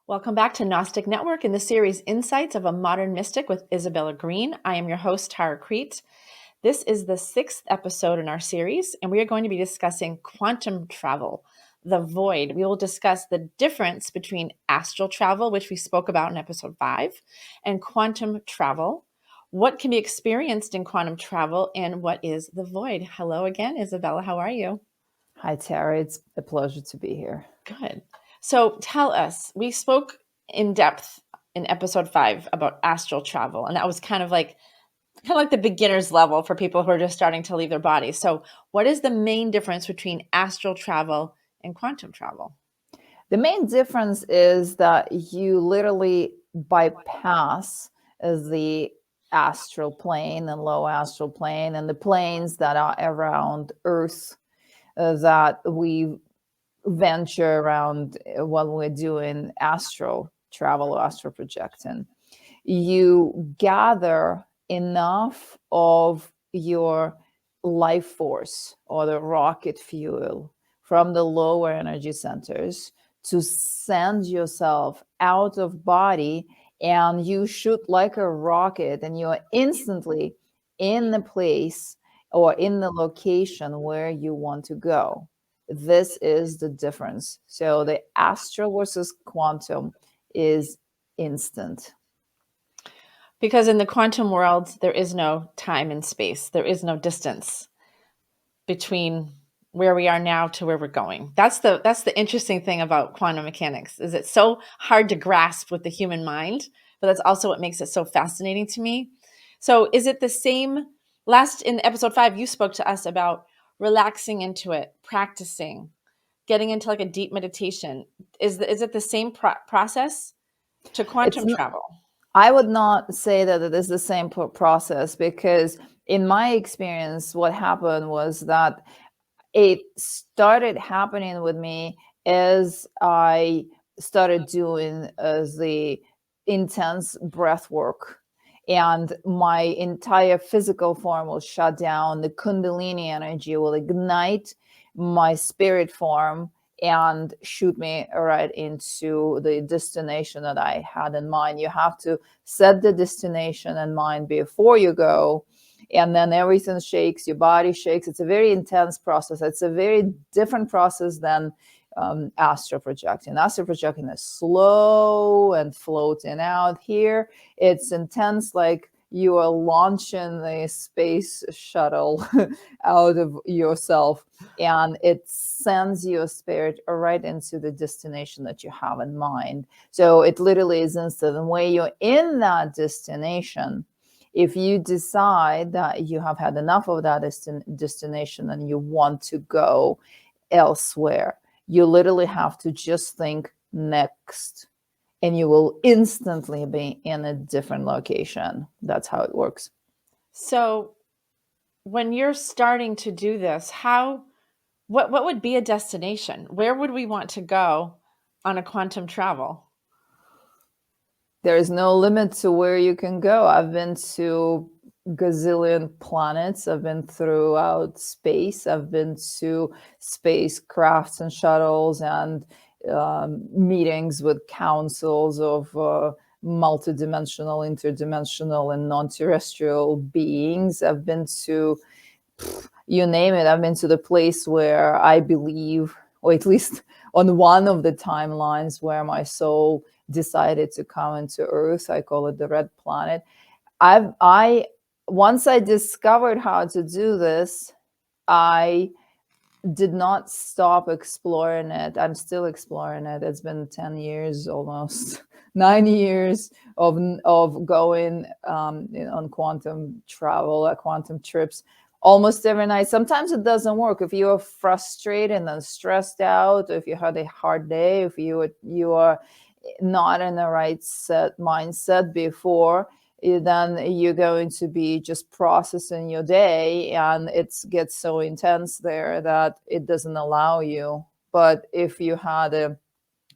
Welcome back to Gnostic Network in the series Insights of a Modern Mystic with Isabella Greene. I am your host, Tantric Crete. This is the 6th episode in our series, and we are going to be discussing quantum travel, the void. We will discuss the difference between astral travel, which we spoke about in episode 5, and quantum travel. What can be experienced in quantum travel, and what is the void? Hello again, Isabella. How are you? Hi, Tara. It's a pleasure to be here. Good. So tell us, we spoke in depth in episode 5 about astral travel, and that was kind of like the beginner's level for people who are just starting to leave their body. So what is the main difference between astral travel and quantum travel? The main difference is that you literally bypass the astral plane and low astral plane and the planes that are around Earth that we venture around when we're doing astral travel or astral projecting. You gather enough of your life force or the rocket fuel from the lower energy centers to send yourself out of body, and you shoot like a rocket and you're instantly in the place or in the location where you want to go. This is the difference. So the astral versus quantum is instant. Because in the quantum world, there is no time and space. There is no distance between where we are now to where we're going. That's the interesting thing about quantum mechanics, is it's so hard to grasp with the human mind, but that's also what makes it so fascinating to me. So is it the same? Last in episode 5, you spoke to us about relaxing into it, practicing, getting into like a deep meditation. Is it the same process to quantum travel? I would not say that it is the same process, because in my experience, what happened was that it started happening with me as I started doing the intense breath work, and my entire physical form will shut down. The Kundalini energy will ignite my spirit form and shoot me right into the destination that I had in mind. You have to set the destination in mind before you go, and then everything shakes, your body shakes. It's a very intense process. It's a very different process than astral projecting. Astral projecting is slow and floating out. Here, it's intense, like you are launching a space shuttle out of yourself, and it sends your spirit right into the destination that you have in mind. So it literally is instant. And when you're in that destination, if you decide that you have had enough of that destination and you want to go elsewhere, you literally have to just think next, and you will instantly be in a different location. That's how it works. So when you're starting to do this, what would be a destination? Where would we want to go on a quantum travel? There is no limit to where you can go. I've been to gazillion planets. I've been throughout space. I've been to spacecrafts and shuttles and meetings with councils of multidimensional, interdimensional, and non-terrestrial beings. I've been to, you name it. I've been to the place where I believe, or at least on one of the timelines where my soul decided to come into Earth. I call it the red planet. Once I discovered how to do this, I did not stop exploring it. I'm still exploring it. It's been 10 years, almost 9 years of going on quantum travel, quantum trips almost every night. Sometimes it doesn't work. If you are frustrated and stressed out, if you had a hard day, if you are not in the right mindset before, then you're going to be just processing your day, and it gets so intense there that it doesn't allow you. But if you had a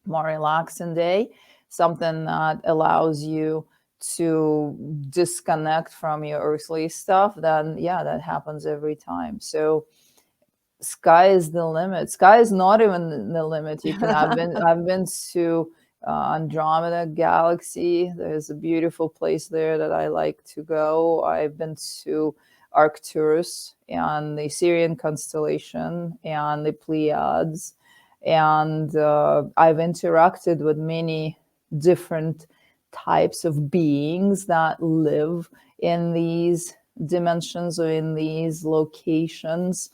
more relaxing day, something that allows you to disconnect from your earthly stuff, then yeah, that happens every time. So sky is the limit. Sky is not even the limit. I've been to Andromeda Galaxy. There's a beautiful place there that I like to go. I've been to Arcturus and the Syrian constellation and the Pleiades. And I've interacted with many different types of beings that live in these dimensions or in these locations.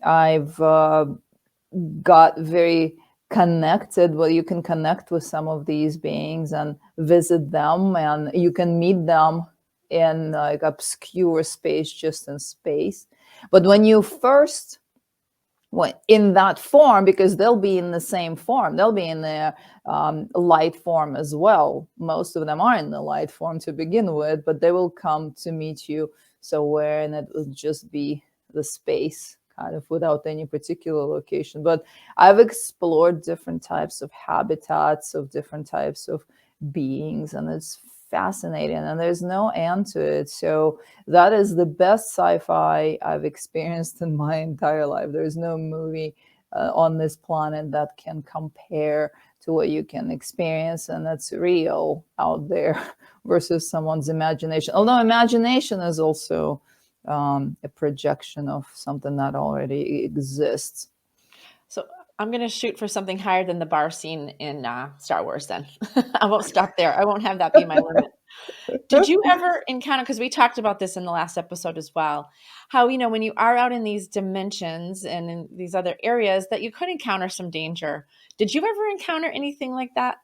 I've got very connected. Well, you can connect with some of these beings and visit them, and you can meet them in like obscure space, just in space. But when you first in that form, because they'll be in the same form, they'll be in their light form as well. Most of them are in the light form to begin with, but they will come to meet you somewhere, and it will just be the space, kind of without any particular location. But I've explored different types of habitats of different types of beings, and it's fascinating, and there's no end to it. So that is the best sci-fi I've experienced in my entire life. There's no movie on this planet that can compare to what you can experience, and that's real out there versus someone's imagination. Although imagination is also a projection of something that already exists. So I'm going to shoot for something higher than the bar scene in Star Wars then. I won't stop there. I won't have that be my limit. Did you ever encounter, because we talked about this in the last episode as well, how, when you are out in these dimensions and in these other areas that you could encounter some danger. Did you ever encounter anything like that?